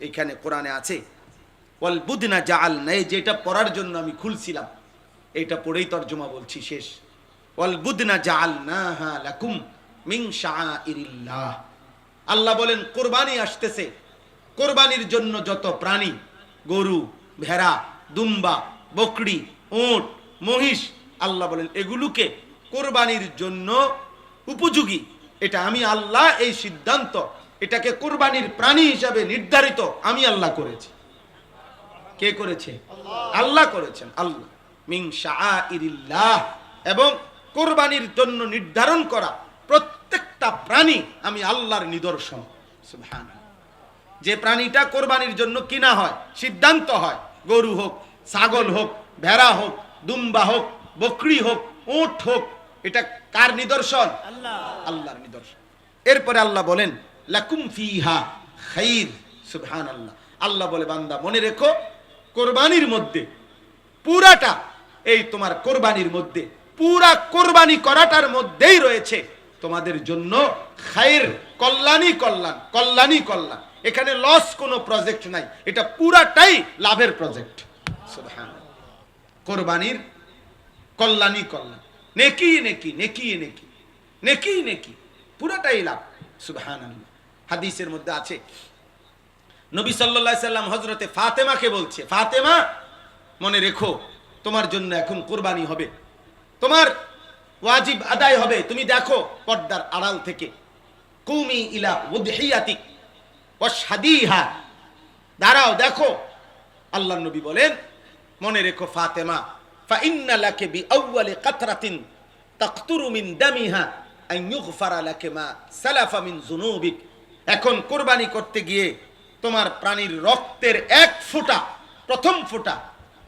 এখানে কোরআনে আছে ওয়াল বুদনা জাআলনা, এই যেটা পড়ার জন্য আমি খুলছিলাম এটা পড়েই তরজমা বলছি শেষ। ওয়াল বুদনা জাআলনাহা লাকুম মিন শাআইরিল্লাহ। আল্লাহ বলেন কুরবানি আসতেছে, কুরবানির জন্য যত প্রাণী, গরু, ভেড়া, দুম্বা, বকরি, উট, মহিষ, আল্লাহ বলেন এগুলোকে কুরবানির জন্য উপযোগী, এটা আমি আল্লাহ এই সিদ্ধান্ত, এটাকে কুরবানির প্রাণী হিসাবে নির্ধারিত আমি আল্লাহ করেছি। কে করেছে? আল্লাহ করেছেন। আল্লাহ মিন শাআইরিল্লাহ, এবং কুরবানির জন্য নির্ধারণ করা প্রত্যেকটা প্রাণী আমি আল্লাহর নিদর্শন। সুবহানাল্লাহ। যে প্রাণীটা কোরবানির জন্য কিনা হয়, সিদ্ধান্ত হয়, গরু হোক, ছাগল হোক, ভেড়া হোক, দুম্বা হোক, বকরি হোক, উট হোক, এটা কার নিদর্শন? আল্লাহর নিদর্শন। এরপরে আল্লাহ বলেন লাকুম ফিহা খাইর। সুবহানাল্লাহ। আল্লাহ বলে বান্দা মনে রেখো কোরবানির মধ্যে পুরাটা, এই তোমার কোরবানির মধ্যে পুরা কোরবানি করাটার মধ্যেই রয়েছে তোমাদের জন্য খাইর, কল্যাণী কল্যাণ, কল্যাণী কল্যাণ। এখানে লস কোনো প্রজেক্ট নাই, এটা পুরাটাই লাভের প্রজেক্ট। সুবহানাল্লাহ। কোরবানির কল্যাণী কল্যাণ, নেকি নেকি, নেকি নেকি, নেকি নেকি, পুরাটাই লাভ। সুবহানাল্লাহ। হাদিসের মধ্যে আছে নবী সাল্লাল্লাহু আলাইহি সাল্লাম হযরতে ফাতেমাকে বলছে, ফাতেমা মনে রেখো তোমার জন্য এখন কুরবানি হবে, তোমার ওয়াজিব আদায় হবে। তুমি দেখো পর্দার আড়াল থেকে, কুমি ইলা উদহিয়াতিক ওয়াশহাদিহা, দাঁড়াও দেখো। আল্লাহর নবী বলেন মনে রেখো ফাতেমা, ফা ইন্না লাকা বিআউয়ালি কাতরাতিন তাকতুরু মিন দামিহা আন ইউগফারা লাকা মা সালাফা মিন যুনুবিক। এখন কুরবানি করতে গিয়ে তোমার প্রাণীর রক্তের এক ফোঁটা, প্রথম ফোঁটা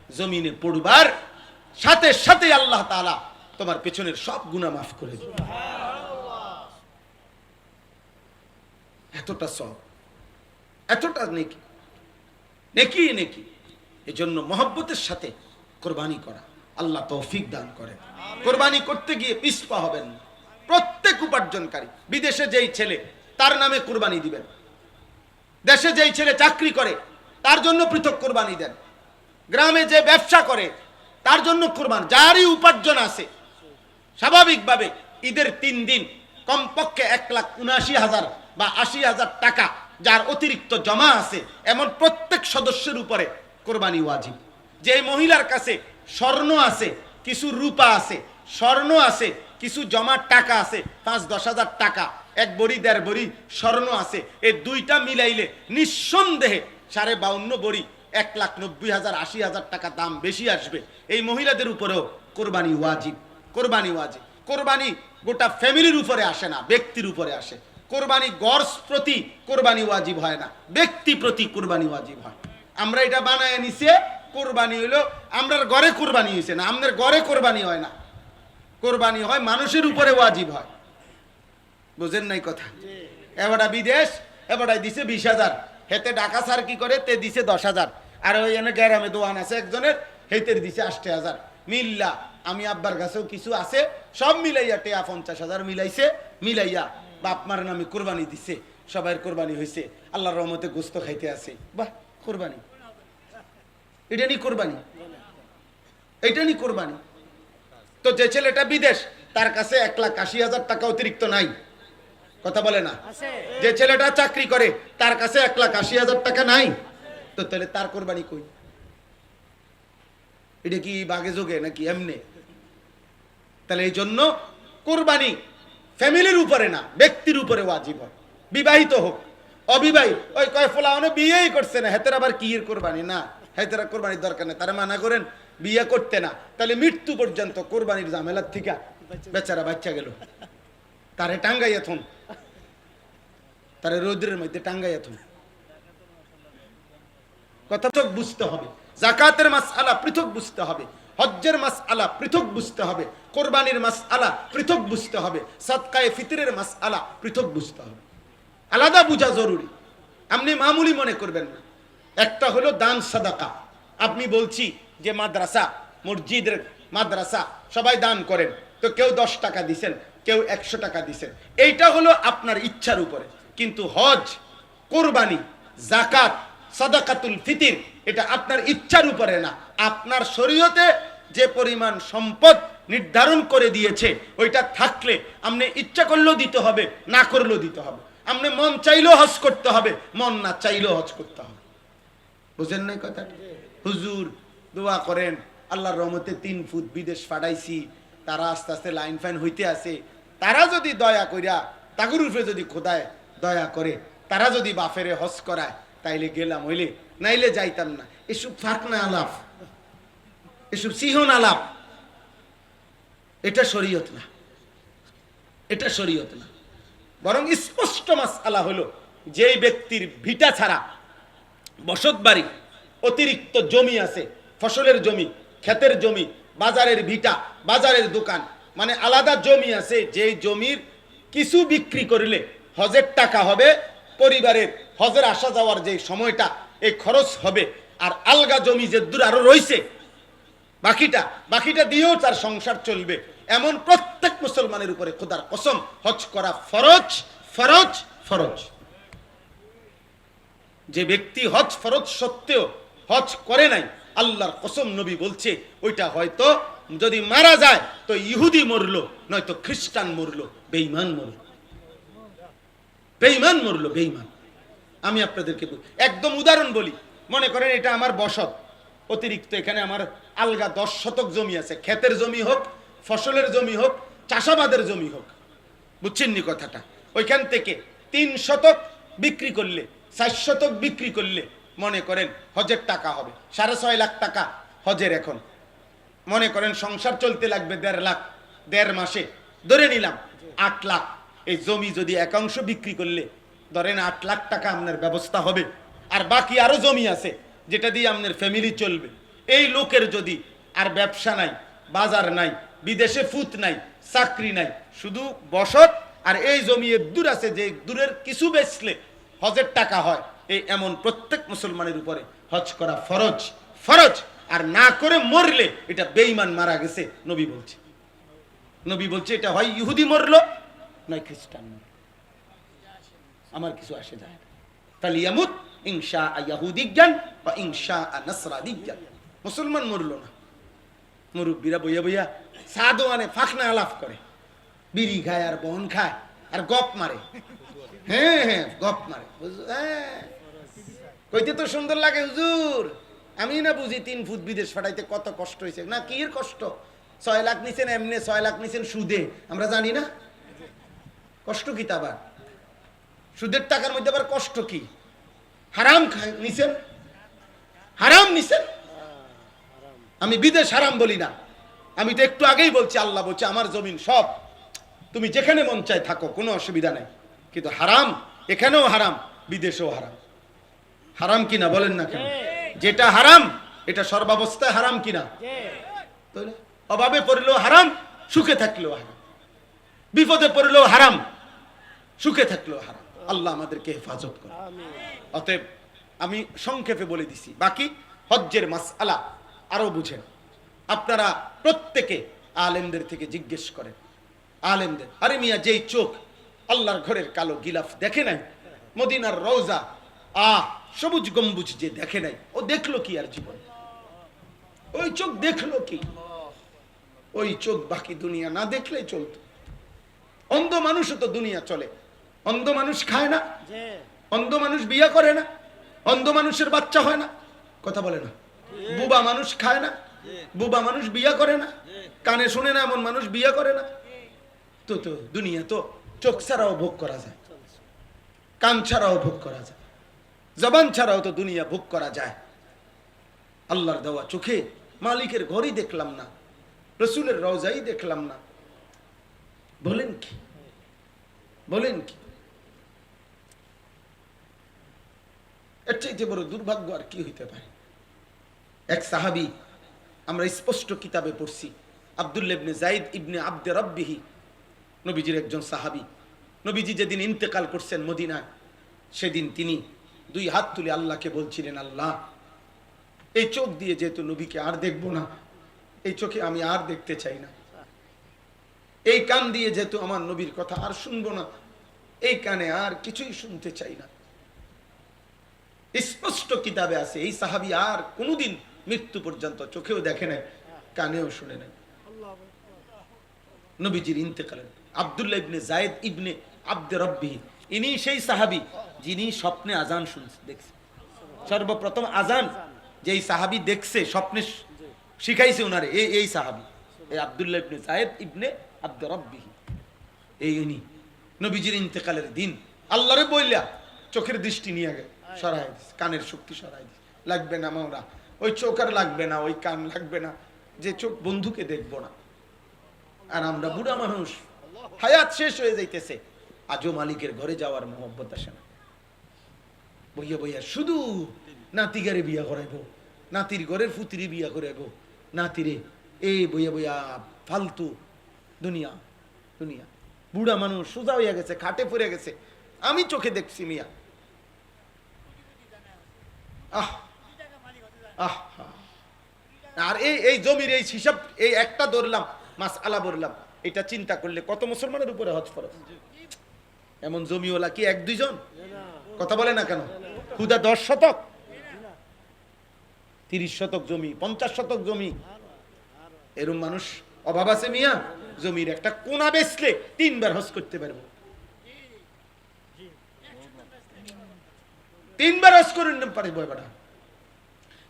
জমিনে পড়বার সাথে সাথে আল্লাহ তাআলা তোমার পেছনের সব গুনাহ মাফ করে দেবে। এতটা সওয়াব, এতটা নেকি, নেকি নেকি। এজন্য মহব্বতের সাথে কোরবানি করা, আল্লাহ তৌফিক দান করেন। কোরবানি করতে গিয়ে পিছপা হবেন না। প্রত্যেক উপার্জনকারী, বিদেশে যেই ছেলে তার নামে কোরবানি দিবেন, দেশে যেই ছেলে চাকরি করে তার জন্য পৃথক কোরবানি দেন, গ্রামে যে ব্যবসা করে তার জন্য কোরবানি। যারই উপার্জন আছে স্বাভাবিকভাবে ঈদের 3 দিন কমপক্ষে 1,79,000 বা 80,000 টাকা যার অতিরিক্ত জমা আছে, এমন প্রত্যেক সদস্যের উপরে কোরবানি ওয়াজিব। যে মহিলার কাছে স্বর্ণ আছে, কিছু রূপা আছে, স্বর্ণ আছে, কিছু জমার টাকা আছে, 5-10 হাজার টাকা, 1 বড়ি 1.5 বড়ি স্বর্ণ আছে, এই দুইটা মিলাইলে নিঃসন্দেহে 52.5 বড়ি 1,90,000 80,000 টাকা দাম বেশি আসবে। এই মহিলাদের উপরেও কোরবানি ওয়াজিব। কোরবানি ওয়াজিব। কোরবানি গোটা ফ্যামিলির উপরে আসে না, ব্যক্তির উপরে আসে। কোরবানি গর্স প্রতি কোরবানি ওয়াজিব হয় না, ব্যক্তি প্রতি কোরবানি ওয়াজিব হয়। আমরা এটা বানায় নিছে কোরবানি হইলো আমরার ঘরে কোরবানি হইছে না, আমাদের ঘরে কোরবানি হয় না, কোরবানি হয় মানুষের উপরে ওয়াজিব হয়। বুঝেন নাই কথা? এবারটা বিদেশ, এবারটাই দিছে 20,000, হেতে ঢাকা স্যার কি করে তে দিছে 10,000, আর ওই এনে গ্রামে দোয়ান আছে একজনের, হেতের দিছে 80,000। মিল্লা আমি আব্বার কাছেও কিছু আছে, সব মিলাইয়া টেয়া 50,000 মিলাইছে, মিলাইয়া বাপ মার নামে কোরবানি দিছে, সবাই কোরবানি হয়েছে, আল্লাহর রহমতে গোস্ত খাইতে আছে। বাহ, কোরবানি, এটা নি কোরবানি, এটা নি কোরবানি। তো যে ছেলেটা বিদেশ তার কাছে 1,80,000 টাকা অতিরিক্ত নাই, কথা বলে না। যে ছেলেটা চাকরি করে তার কাছে 1,80,000 টাকা নাই, তো তাহলে তার কোরবানি কই? এটা কি বাগে যোগে নাকি এমনি? তাহলে এই জন্য কোরবানি ফ্যামিলির উপরে না, ব্যক্তির উপরে ওয়াজিব হয়। বিবাহিত হোক অবিবাহিত, ওই কয় ফোলা অনেক বিয়েই করছে না, হেতের আবার কি এর কোরবানি না, হেতেরা কোরবানির দরকার নেই, তারা মানা করেন বিয়ে করতে না, তাহলে মৃত্যু পর্যন্ত কোরবানির ঝামেলার থেকে বেচারা বাচ্চা গেল, তারে টাঙ্গাইয়া থন, তারে রৌদ্রের মধ্যে টাঙ্গাইয়া থন। কথা তো বুঝতে হবে, যাকাতের মাসআলা পৃথক বুঝতে হবে, হজ্জের মাসআলা পৃথক বুঝতে হবে, কোরবানির মাসআলা পৃথক বুঝতে হবে, সাদকায়ে ফিতরের মাসআলা পৃথক বুঝতে হবে, আলাদা বুঝা জরুরি। আপনি মামুলি মনে করবেন না। একটা হলো দান সাদাকা, আপনি বলছি যে মাদ্রাসা, মসজিদের মাদ্রাসা সবাই দান করেন, তো কেউ 10 টাকা দিছেন, কেউ 100 টাকা দিছেন, এইটা হলো আপনার ইচ্ছার উপরে। কিন্তু হজ, কোরবানি, যাকাত, সাদাকাতুল ফিতির এটা আপনার ইচ্ছার উপরে না, আপনার শরীয়তে যে পরিমাণ সম্পদ নির্ধারণ করে দিয়েছে ওইটা থাকলে আপনি ইচ্ছা করলেও দিতে হবে, না করলেও দিতে হবে। আপনি মন চাইলেও হজ করতে হবে, মন না চাইলেও হজ করতে হবে। বুঝেন নাই কথা? হুজুর দোয়া করেন, আল্লাহর রহমতে 3 ফুট বিদেশ পাঠাইছি, তারা আস্তে আস্তে লাইন ফাইন হইতে আছে, তারা যদি দয়া কইরা তাগুর উপরে যদি খোদায় দয়া করে, তারা যদি বাফেরে হজ করায় তাইলে গেলাম, হইলে নাইলে যাইতাম না। এসব ফাঁকনা আলাপ, এসব সিহন আলাপ, এটা শরীয়ত না, এটা শরীয়ত না। বরং স্পষ্ট মাসআলা হলো যেই ব্যক্তির ভিটা ছাড়া বসত বাড়ি, অতিরিক্ত জমি আছে, ফসলের জমি, ক্ষেতের জমি, বাজারের ভিটা, বাজারের দোকান, মানে আলাদা জমি আছে, যেই জমির কিছু বিক্রি করলে হজের টাকা হবে, পরিবারের হজের আসা যাওয়ার যে সময়টা এই খরচ হবে, আর আলগা জমি যে দূর আরো রয়েছে বাকিটা দিয়েও তার সংসার চলবে, এমন প্রত্যেক মুসলমানের উপরে খোদার কসম হজ করা ফরজ, ফরজ, ফরজ। যে ব্যক্তি হজ ফরজ সত্ত্বেও হজ করে নাই, আল্লাহর কসম নবী বলছে ওইটা হয়তো যদি মারা যায় তো ইহুদি মরলো, নয়তো খ্রিস্টান মরলো, বেঈমান মরলো, বেঈমান মরলো, বেঈমান। আমি আপনাদেরকে একদম উদাহরণ বলি, মনে করেন এটা আমার বসত, অতিরিক্ত এখানে আমার আলগা 10 শতক জমি আছে, ক্ষেতের জমি হোক, ফসলের জমি হোক, চাষাবাদের জমি হোক, বুঝছেন নি কথাটা? ওইখান থেকে 3 শতক বিক্রি করলে, 4 শতক বিক্রি করলে মনে করেন হজের টাকা হবে 6.5 লাখ টাকা হজের। এখন মনে করেন সংসার চলতে লাগবে 1.5 লাখ, 1.5 মাসে ধরে নিলাম 8 লাখ। এই জমি যদি একাংশ বিক্রি করলে ধরেন 8 লাখ টাকা আপনার ব্যবস্থা হবে, আর বাকি আরো জমি আছে যেটা দিয়ে আপনার ফ্যামিলি চলবে। এই লোকের যদি আর ব্যবসা নাই, বাজার নাই, বিদেশে ফুত নাই, চাকরি নাই, শুধু বসত আর এই জমি দূর আছে, যে দূরের কিছু বেচলে হজের টাকা হয়, এই এমন প্রত্যেক মুসলমানের উপরে হজ করা ফরজ, ফরজ। আর না করে মরলে এটা বেঈমান মারা গেছে, নবী বলছে। নবী বলছে এটা হয় ইহুদি মরলো, নয় খ্রিস্টান মরলো, আমার কিছু আসে যায় না। ফালিয়ামুত ইনশা ইয়াহুদিয়ান বা ইনশা নাসরানিয়ান। মুসলমান মরলো না, মুরব্বীরা বইয়া বইয়া সাদওয়ানে ফাখনা আলাপ করে, বিড়ি খায় আর বন খায় আর গপ মারে। হ্যাঁ হ্যাঁ, গপ মারে। কইতে তো সুন্দর লাগে হুজুর, আমি না বুঝি 3 ফুট বিদেশ পাঠাইতে কত কষ্ট হয়েছে। না, কি এর কষ্ট? 6 লাখ নিছেন এমনি, 6 লাখ নিছেন সুদে, আমরা জানি না কষ্ট কি? তা আবার সুদের টাকার মধ্যে আবার কষ্ট কি? হারাম নিছেন, হারাম নিছেন। আমি বিদেশ হারাম বলি না, আমি তো একটু আগেই বলছি, আল্লাহ বলছে আমার জমিন সব, তুমি যেখানে মন চায় থাকো, কোনো অসুবিধা নাই। কিন্তু হারাম এখানেও হারাম, বিদেশেও হারাম। হারাম কিনা বলেন না কেন? যেটা হারাম এটা সর্বাবস্থায় হারাম কিনা? অভাবে পড়লেও হারাম, সুখে থাকলেও হারাম, বিপদে পড়লেও হারাম, সুখে থাকলেও হারাম। আল্লাহ আমাদেরকে হেফাজত করে। অতএব আমি সংক্ষেপে বলে দিছি, বাকি হজ্জের মাসআলা আরো বুঝেন। আপনারা প্রত্যেকে আলেমদের থেকে জিজ্ঞেস করেন, আলেমদের। আরে মিয়া, যেই চোখ আল্লাহর ঘরের কালো গিলাফ দেখে নাই, মদিনার রওজা সবুজ গম্বুজ যে দেখে নাই, ও দেখলো কি আর জীবন? ওই চোখ দেখলো কি? ওই চোখ বাকি দুনিয়া না দেখলেই চলতো। অন্ধ মানুষও তো দুনিয়া চলে। অন্ধ মানুষ খায় না, অন্ধ মানুষ বিয়ে করে না, অন্ধ মানুষের বাচ্চা হয় না, কথা বলে না। বুবা মানুষ খায় না, বুবা মানুষ বিয়ে করে না, কানে শুনে না এমন মানুষ বিয়ে করে না। তো তো দুনিয়া তো চোখ ছাড়াও ভোগ করা যায়, কান ছাড়াও ভোগ করা যায়, জবান ছাড়াও তো দুনিয়া ভোগ করা যায়। আল্লাহর দেওয়া চোখে মালিকের ঘরই দেখলাম না, রসুলের রওজাই দেখলাম না, বলেন কি? বলেন কি? এর চাইতে বড় দুর্ভাগ্য আর কি হইতে পারে? এক সাহাবী, আমরা স্পষ্ট কিতাবে পড়ছি, আব্দুল্লাহ ইবনে যায়েদ ইবনে আব্দে রব্বিহি, নবীজির একজন সাহাবী। নবীজি যেদিন ইন্তেকাল করছেন মদিনায়, সেদিন তিনি 2 হাত তুলে আল্লাহকে বলছিলেন, আল্লাহ, এই চোখ দিয়ে যেহেতু নবীকে আর দেখবো না, এই চোখে আমি আর দেখতে চাই না। এই কান দিয়ে যেহেতু আমার নবীর কথা আর শুনবো না, এই কানে আর কিছুই শুনতে চাই না। স্পষ্ট কিতাবে আছে এই সাহাবী আর কোনোদিন মৃত্যু পর্যন্ত চোখেও দেখে নাই, কানেও শুনে নাই। নবীজির ইন্তেকালের আব্দুল্লাহ ইবনে যায়েদ ইবনে আব্দে রব্বিহি, ইনি সেই সাহাবী যিনি স্বপ্নে আজান শুনছে দেখছে। সর্বপ্রথম আজান যেই সাহাবী দেখছে, স্বপ্নে শিখাইছে উনারে এই সাহাবী, এই আব্দুল্লাহ ইবনে যায়েদ ইবনে আব্দে রব্বিহি। এই ইনি নবীজির ইন্তেকালের দিন আল্লাহরে বইলা চোখের দৃষ্টি নিয়ে গে সরাই দিস, কানের শক্তি সরাই দিস, লাগবে না মাওলা, ওই চোখ আর লাগবে না, ওই কান লাগবে না, যে চোখ বন্ধুকে দেখবো না। আর আমরা বুড়া মানুষ, হায়াত শেষ হয়ে যাইতেছে, আজও মালিকের ঘরে যাওয়ার মোহব্বত আসে না। বইয়া বইয়া শুধু নাতিগারে বিয়া করাইবো, নাতির ঘরের ফুতিরি বিয়া করাইবো, নাতিরে এই বইয়া বইয়া ফালতু দুনিয়া দুনিয়া। বুড়া মানুষ সোজা হইয়া গেছে, খাটে পড়ে গেছে, আমি চোখে দেখছি মিয়া। আহ আহ আর এই জমির এই হিসাব, এই একটা ধরলাম মাসআলা বললাম, এটা চিন্তা করলে কত মুসলমানের উপরে হজ ফরজ। এমন জমিওয়ালা কি এক দুইজন? কথা বলে না কেন? খুদা 10 শতক, 30 শতক জমি, 50 শতক জমি, এরকম মানুষ অভাব আছে মিয়া? জমির একটা কোনা বেচলে 3 বার হজ করতে পারবো, 3 বার হজ করে নিতে পারবো। এবার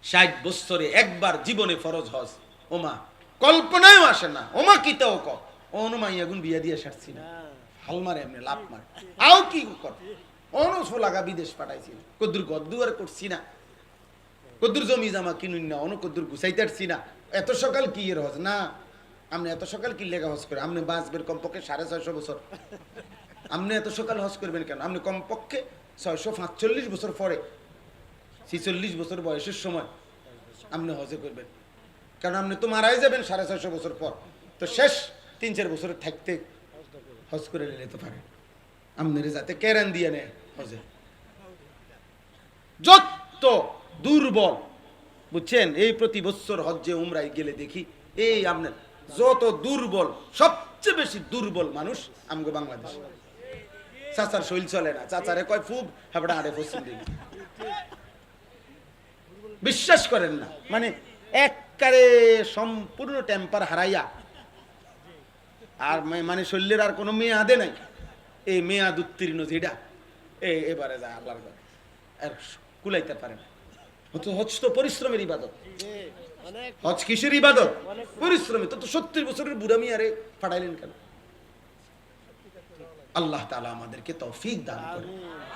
60 বছরে একবার জীবনে ফরজ হজ, ওমা কল্পনায়ও আসে না। ওমা কি তাও ক অনুমাই আগুন বিয়া দিয়ে সারছি না, হাল মারে এমনি লাভ মারে, আও কি কর অনুসো লাগা বিদেশ পাঠাইছি, কদ্দুর গদ্দুয়ার করছি না, কদ্দুর জমি জামা কিনুন না, অনু কদ্দুর গুছাইতে পারছি না। এত সকাল কি এর হজ না? আপনি এত সকাল কি লেখা হজ করে? আপনি বাঁচবেন কমপক্ষে 650 বছর, আপনি এত সকাল হজ করবেন কেন? আপনি কমপক্ষে 645 বছর পরে, 46 বছর বয়সের সময় আপনি হজে করবেন, কারণ আপনি তো মারাই যাবেন 650 বছর পর। তো শেষ 3-4 বছর থাকতে হজ করে নিতে পারেন, আপনার যাতে কেরান দিয়ে নেয় হজে। যত দুর্বল বুঝছেন, এই প্রতি বছর হজ্জে উমরায় গেলে দেখি এই আপনার যত দুর্বল, সবচেয়ে বেশি দুর্বল মানুষ আমগো বাংলাদেশ। চাচার শৈল চলে না, চাচারে কয় ফুব হাবড়া আড়ে ফসিল দিবি, বিশ্বাস করেন না, মানে একবারে সম্পূর্ণ টেম্পার হারাইয়া, আর মানে শৈলের আর কোনো মেয়াদে নাই, এই মেয়াদ উত্তীর্ণ যেটা এবারে যায় আল্লাহর ঘরে আর কুলাইতে পারে না। হজ তো পরিশ্রমের ইবাদত, হজ কিসের ইবাদত? পরিশ্রমী। তো 70 বছরের বুড়া মিয়ারে পাঠাইলেন কেন? আল্লাহ তাআলা আমাদেরকে তৌফিক দান করেন,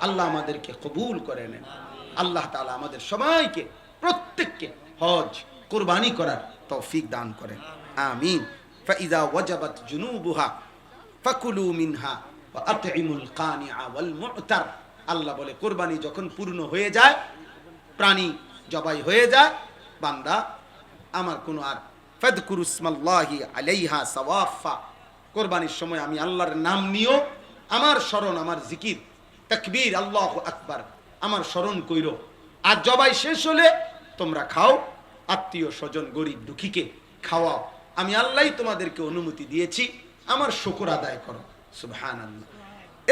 আল্লাহ আমাদেরকে কবুল করে নেন, আল্লাহ তাআলা আমাদের সবাইকে প্রত্যেককে হজ কুরবানি করার তৌফিক দান করেন, আমিন। ফাইযা ওয়াজাবাত জুনুবুহা ফাকুলু মিনহা ওয়া আতইমুল কানিআ ওয়াল মু'তার। আল্লাহ বলে কুরবানি যখন পূর্ণ হয়ে যায়, প্রাণী জবাই হয়ে যায়, বান্দা আমার কোনো আর ফাযকুরু ইসমাল্লাহি আলাইহা সাওয়াফা, কুরবানির সময় আমি আল্লাহর নাম নিও, আমার স্মরণ, আমার জিকির, তাকবীর, আল্লাহু আকবার, আমার স্মরণ কইরো। আর জবাই শেষ হলে তোমরা খাও, আত্মীয় স্বজন গরিব দুঃখীকে খাওয়াও, আমি আল্লাহই তোমাদেরকে অনুমতি দিয়েছি, আমার শুকর আদায় করো। সুবহানাল্লাহ।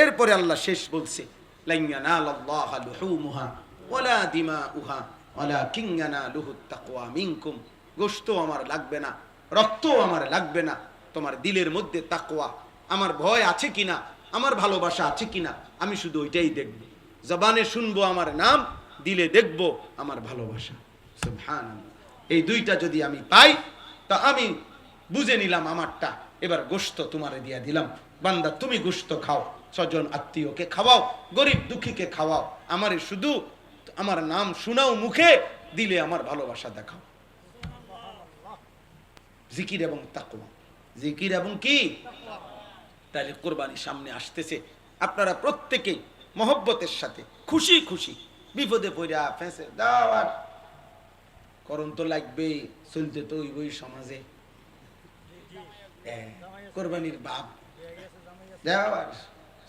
এরপরে আল্লাহ শেষ বলছে, লান ইয়ানালাল্লাহা লুহুমুহা ওয়ালা দিমাউহা ওয়ালাকিন ইয়ানালুহুত তাকওয়া মিনকুম। গোশত আমার লাগবে না, রক্ত আমার লাগবে না, তোমার দিলের মধ্যে তাকওয়া, আমার ভয় আছে কিনা, আমার ভালোবাসা আছে কিনা, আমি শুধু ওইটাই দেখব। জবানে শুনবো আমার নাম, দিলে দেখব আমার ভালোবাসা। সুবহানাল্লাহ। এই দুইটা যদি আমি পাই তা আমি বুঝে নিলাম আমারটা, এবার গোশত তোমারে দিয়া দিলাম। বান্দা তুমি গোশত খাও, স্বজন আত্মীয়কে খাওয়াও, গরিব দুঃখীকে খাওয়াও, আমারে শুধু আমার নাম শোনাও মুখে, দিলে আমার ভালোবাসা দেখাও। জিকির এবং তাকওয়া, জিকির এবং কি? তাহলে কুরবানি সামনে আসতেছে, আপনারা প্রত্যেকেই মহব্বতের সাথে খুশি খুশি, বিপদে পড়া ফেঁসে দাওয়ার করণ তো লাগবেই, চলতে তো ওই সমাজে কোরবানির বাপ দেওয়ার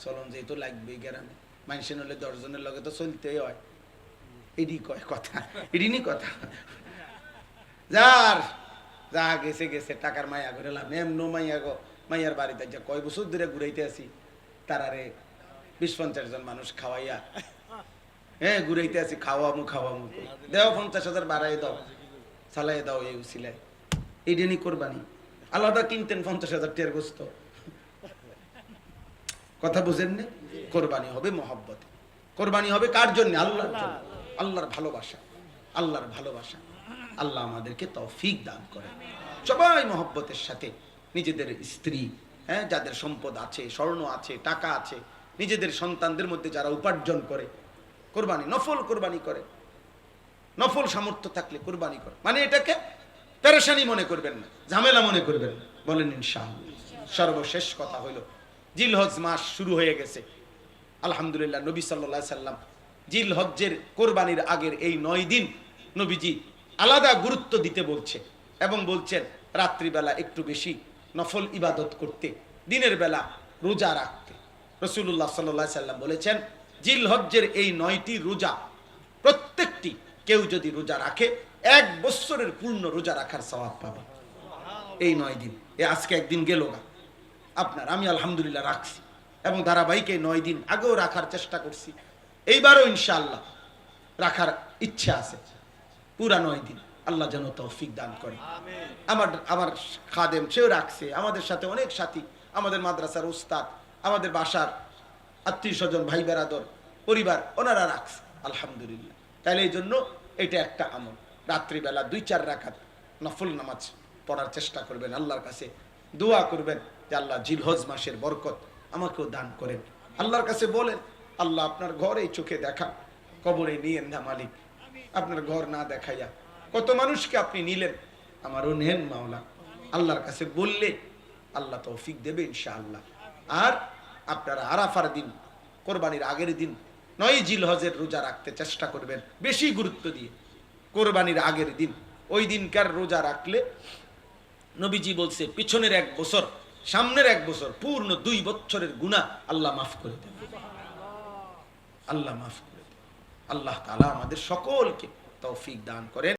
চলন যে তো লাগবেই, গ্রামে মানুষের হলে 10 জনের লগে তো চলতেই হয়, এডি কয় কথা, এডিনি কথা। যার যা গেছে গেছে, টাকার মায়া করে লাভ, এমন মাইয়া গো, মাইয়ার বাড়িতে যা কয় বছর ধরে ঘুরাইতে আছি, তারারে 20-50 জন মানুষ খাওয়াইয়া হ্যাঁ ঘুরাইতে আছি, খাওয়ামু খাওয়ামু, দেও 50,000 বাড়াই দাও, চালাই দাও, এই উসিলায় এইটা নি কোরবানি। আলাদা কিনতেন 50,000 টিয়ার গোস্ত। কথা বুঝেন না? কোরবানি হবে মহব্বতে, কোরবানি হবে কার জন্য? আল্লাহর জন্য, আল্লাহর ভালোবাসা, আল্লাহর ভালোবাসা। আল্লাহ আমাদেরকে তৌফিক দান করেন। সবাই মহব্বতের সাথে নিজেদের স্ত্রী, হ্যাঁ যাদের সম্পদ আছে, স্বর্ণ আছে, টাকা আছে, নিজেদের সন্তানদের মধ্যে যারা উপার্জন করে, কোরবানি নফল কোরবানি করে, নফল সামর্থ্য থাকলে কোরবানি করে, মানে এটাকে পেরেশানি মনে করবেন না, ঝামেলা মনে করবেন না, বলেন ইনশাআল্লাহ। সর্বশেষ কথা হইল, জিলহজ মাস শুরু হয়ে গেছে আলহামদুলিল্লাহ। নবী সাল্লাল্লাহু আলাইহি সাল্লাম জিলহজ্জের কোরবানির আগের এই 9 দিন নবীজি আলাদা গুরুত্ব দিতে বলছে এবং বলছেন রাত্রিবেলা একটু বেশি নফল ইবাদত করতে, দিনের বেলা রোজা রাখতে। রাসূলুল্লাহ সাল্লাল্লাহু আলাইহি সাল্লাম বলেছেন জিলহজ্জের এই 9টি রোজা প্রত্যেকটি কেউ যদি রোজা রাখে 1 বছরের পূর্ণ রোজা রাখার সওয়াব পাবে। এই 9 দিন, আজকে একদিন গেল না আপনার, আমি আলহামদুলিল্লাহ রাখছি এবং ধারাবাহিক এই 9 দিন আগেও রাখার চেষ্টা করছি, এইবারও ইনশাআল্লাহ রাখার ইচ্ছা আছে পুরা 9 দিন। আল্লাহ যেন তৌফিক দান করে। আমার খাদেম সেও রাখছে, আমাদের সাথে অনেক সাথী, আমাদের মাদ্রাসার উস্তাদ, আমাদের বাসার আত্মীয় স্বজন, ভাই বেরাদর, পরিবার, ওনারা রাখছে আলহামদুলিল্লাহ। তাহলে এই জন্য এটা একটা আমল, রাত্রিবেলা 2-4 রাকাত নফল নামাজ পড়ার চেষ্টা করবেন, আল্লাহর কাছে দোয়া করবেন যে আল্লাহ জিলহজ মাসের বরকত আমাকেও দান করেন। আল্লাহর কাছে বলেন আল্লাহ আপনার ঘর এই চোখে দেখা, কবরে নিয়েন না মালিক, আপনার ঘর না দেখাইয়া কত মানুষকে আপনি নিলেন, আমারও নেন মাওলা। আল্লাহর কাছে বললে আল্লাহ তৌফিক দেবে ইনশাআল্লাহ। আর আপনারা আরাফার দিন, কোরবানির আগের দিন 9 জিলহজের রোজা রাখতে চেষ্টা করবেন বেশি গুরুত্ব দিয়ে। কোরবানির আগের দিন, ওই দিনকার রোজা রাখলে নবীজি বলছে পিছনের 1 বছর, সামনের 1 বছর, পূর্ণ 2 বছরের গুনাহ আল্লাহ মাফ করে দেন, আল্লাহ মাফ করে দেন। আল্লাহ তাআলা আমাদের সকলকে তৌফিক দান করেন।